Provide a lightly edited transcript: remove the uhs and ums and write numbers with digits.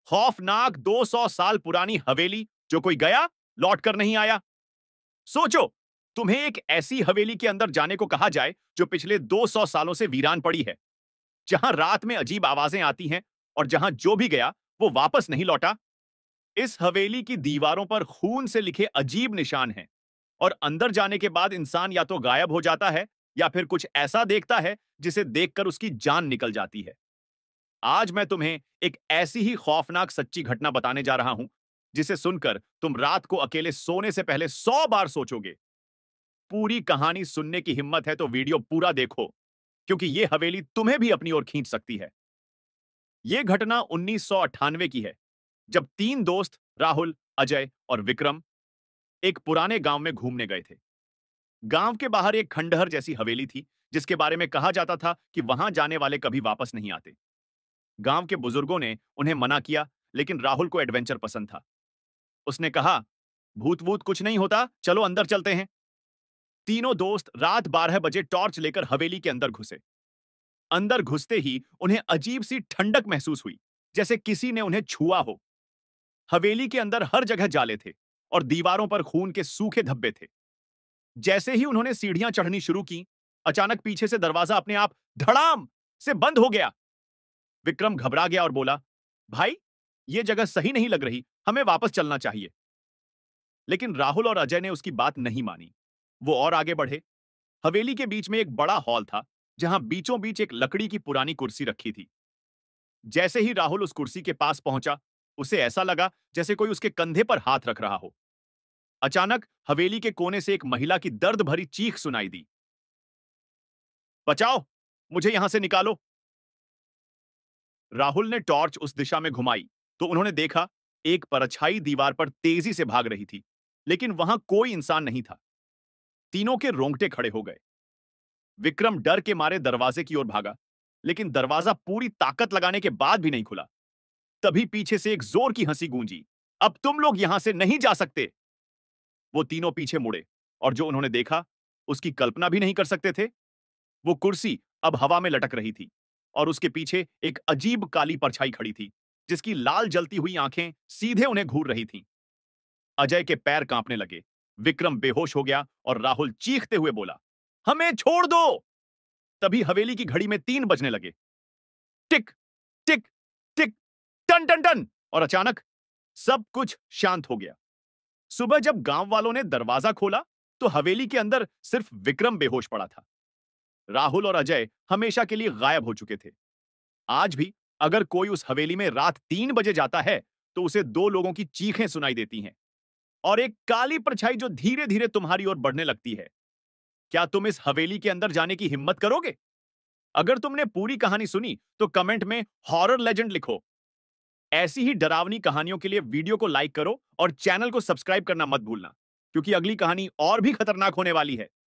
खौफनाक 200 साल पुरानी हवेली जो कोई गया, लौट कर नहीं आया। सोचो, तुम्हें एक ऐसी हवेली के अंदर जाने को कहा जाए जो पिछले 200 सालों से वीरान पड़ी है, जहां रात में अजीब आवाजें आती हैं और जहां जो भी गया वो वापस नहीं लौटा। इस हवेली की दीवारों पर खून से लिखे अजीब निशान हैं और अंदर जाने के बाद इंसान या तो गायब हो जाता है या फिर कुछ ऐसा देखता है जिसे देखकर उसकी जान निकल जाती है। आज मैं तुम्हें एक ऐसी ही खौफनाक सच्ची घटना बताने जा रहा हूं जिसे सुनकर तुम रात को अकेले सोने से पहले 100 बार सोचोगे। पूरी कहानी सुनने की हिम्मत है तो वीडियो पूरा देखो, क्योंकि यह हवेली तुम्हें भी अपनी ओर खींच सकती है। यह घटना 1998 की है, जब तीन दोस्त राहुल, अजय और विक्रम एक पुराने गांव में घूमने गए थे। गांव के बाहर एक खंडहर जैसी हवेली थी, जिसके बारे में कहा जाता था कि वहां जाने वाले कभी वापस नहीं आते। गांव के बुजुर्गों ने उन्हें मना किया, लेकिन राहुल को एडवेंचर पसंद था। उसने कहा, भूत वूत कुछ नहीं होता, चलो अंदर चलते हैं। तीनों दोस्त रात 12 बजे टॉर्च लेकर हवेली के अंदर घुसे। अंदर घुसते ही उन्हें अजीब सी ठंडक महसूस हुई, जैसे किसी ने उन्हें छुआ हो। हवेली के अंदर हर जगह जाले थे और दीवारों पर खून के सूखे धब्बे थे। जैसे ही उन्होंने सीढ़ियां चढ़नी शुरू की, अचानक पीछे से दरवाजा अपने आप धड़ाम से बंद हो गया। विक्रम घबरा गया और बोला, भाई, ये जगह सही नहीं लग रही, हमें वापस चलना चाहिए। लेकिन राहुल और अजय ने उसकी बात नहीं मानी। वो और आगे बढ़े। हवेली के बीच में एक बड़ा हॉल था, जहां बीचों बीच एक लकड़ी की पुरानी कुर्सी रखी थी। जैसे ही राहुल उस कुर्सी के पास पहुंचा, उसे ऐसा लगा जैसे कोई उसके कंधे पर हाथ रख रहा हो। अचानक हवेली के कोने से एक महिला की दर्द भरी चीख सुनाई दी, बचाओ, मुझे यहां से निकालो। राहुल ने टॉर्च उस दिशा में घुमाई तो उन्होंने देखा एक परछाई दीवार पर तेजी से भाग रही थी, लेकिन वहां कोई इंसान नहीं था। तीनों के रोंगटे खड़े हो गए। विक्रम डर के मारे दरवाजे की ओर भागा, लेकिन दरवाजा पूरी ताकत लगाने के बाद भी नहीं खुला। तभी पीछे से एक जोर की हंसी गूंजी, अब तुम लोग यहां से नहीं जा सकते। वो तीनों पीछे मुड़े और जो उन्होंने देखा उसकी कल्पना भी नहीं कर सकते थे। वो कुर्सी अब हवा में लटक रही थी और उसके पीछे एक अजीब काली परछाई खड़ी थी, जिसकी लाल जलती हुई आंखें सीधे उन्हें घूर रही थीं। अजय के पैर कांपने लगे, विक्रम बेहोश हो गया और राहुल चीखते हुए बोला, हमें छोड़ दो। तभी हवेली की घड़ी में 3 बजने लगे। टिक टिक टिक, टन टन टन, और अचानक सब कुछ शांत हो गया। सुबह जब गांव वालों ने दरवाजा खोला तो हवेली के अंदर सिर्फ विक्रम बेहोश पड़ा था। राहुल और अजय हमेशा के लिए गायब हो चुके थे। आज भी अगर कोई उस हवेली में रात 3 बजे जाता है तो उसे दो लोगों की चीखें सुनाई देती हैं और एक काली परछाई जो धीरे धीरे तुम्हारी ओर बढ़ने लगती है। क्या तुम इस हवेली के अंदर जाने की हिम्मत करोगे? अगर तुमने पूरी कहानी सुनी तो कमेंट में हॉरर लेजेंड लिखो। ऐसी ही डरावनी कहानियों के लिए वीडियो को लाइक करो और चैनल को सब्सक्राइब करना मत भूलना, क्योंकि अगली कहानी और भी खतरनाक होने वाली है।